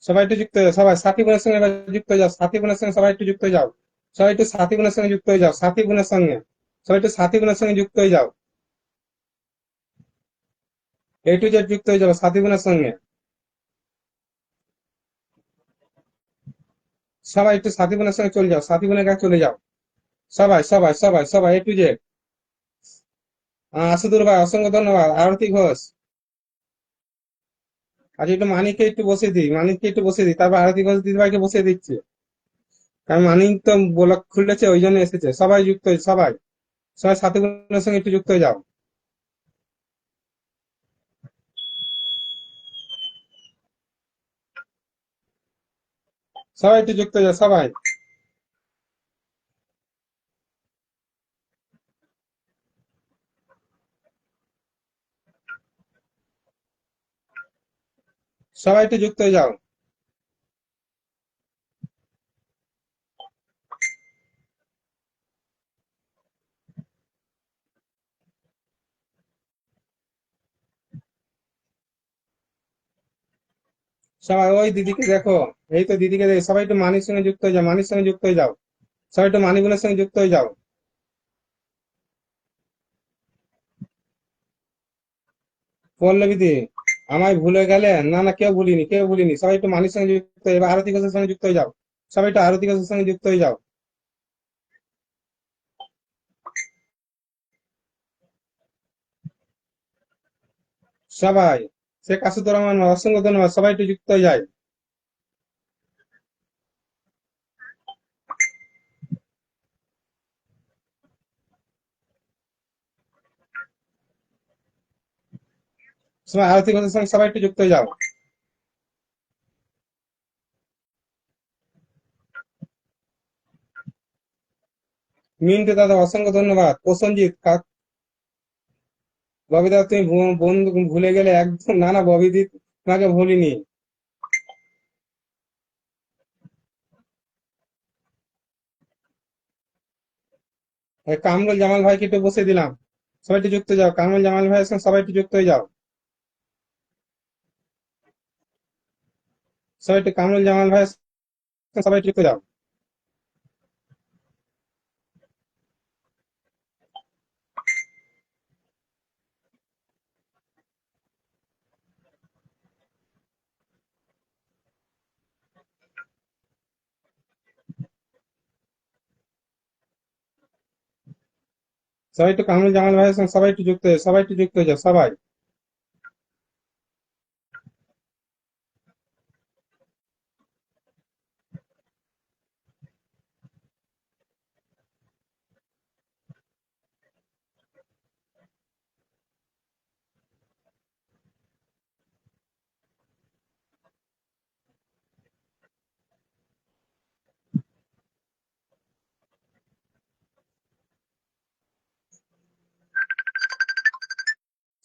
সবাই একটু যুক্ত হয়ে যাও। সবাই সাথী বোনের সঙ্গে এবার যুক্ত হয়ে যাও, সাথী বোনের সঙ্গে সবাই একটু যুক্ত হয়ে যাও। সবাই একটু সাথী বোনের সঙ্গে যুক্ত হয়ে যাও, সাথী বোনের সঙ্গে সবাই একটু সাথী বোনের সঙ্গে যুক্ত হয়ে যাও। A to Z যুক্ত হয়ে যাবে সাথী বোনের সঙ্গে। সবাই একটু সাথী বোনের সঙ্গে চলে যাও, সাথী বোনের কাছে চলে যাও। সবাই সবাই সবাই সবাই একটু যে আশুদুর ভাই অসংখ্য ধন্যবাদ, আরতি ঘোষ। আজ একটু মানিককে একটু বসে দিই, মানিককে একটু বসে দিই, তারপর আরতি ঘোষ দিদিভাইকে বসে দিচ্ছি। কারণ মানিক তো ব্লগ খুলেছে, ওই জন্য এসেছে। সবাই যুক্ত হয়ে, সবাই সবাই সাথী বোনের সঙ্গে একটু যুক্ত হয়ে যাও। সবাই একটু যুক্ত হয়ে যাও, সবাই সবাই একটু যুক্ত হয়ে যাও। সবাই ওই দিদিকে দেখো, এই তো দিদিকে দেখো, সবাই একটু মানির সঙ্গে যুক্ত হয়ে যাও, মানির সঙ্গে যুক্ত হয়ে যাও। সবাই একটু মানি বোনের সঙ্গে যুক্ত হয়ে যাও। পল্লবী দি, আমায় ভুলে গেলে? না না, কেউ ভুলিনি, কেউ ভুলিনি। সবাই একটু মানির সঙ্গে যুক্ত হয়ে, এবার আরতি ঘোষের সঙ্গে যুক্ত হয়ে যাও। সবাই একটু আরতি ঘোষের সঙ্গে যুক্ত হয়ে যাও। সবাই, শেখ আশুদুর রহমান, অসংখ্য ধন্যবাদ। সবাই একটু যুক্ত হয়ে যায়। সবাই আরতি ঘোষের সঙ্গে সবাই একটু যুক্ত হয়ে যাও। মিন্টু দাদা অসংখ্য ধন্যবাদ। প্রসেনজিৎ ববি দাদা, তুমি বন্ধু ভুলে গেলে একদম? না না ববি দি, তোমাকে ভুলিনি। কামরুল জামাল ভাইকে একটু বসে দিলাম। সবাই একটু যুক্ত হয়ে যাও, কামরুল জামাল ভাইয়ের সঙ্গে সবাই একটু যুক্ত হয়ে যাও। সবাই একটু কামরুল জামাল ভাইয়ের সঙ্গে সবাই একটু যুক্ত হয়ে যাও। সবাই একটু কামরুল জামাল ভাইয়ের সঙ্গে সবাই একটু যুক্ত হয়ে, সবাই একটু যুক্ত হয়ে যাও, সবাই।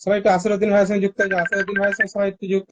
সবাই একটু আসরউদ্দিন ভাইয়ের সঙ্গে যুক্ত হয়ে যাও, আসরউদ্দিন ভাইয়ের সঙ্গে সবাই একটু যুক্ত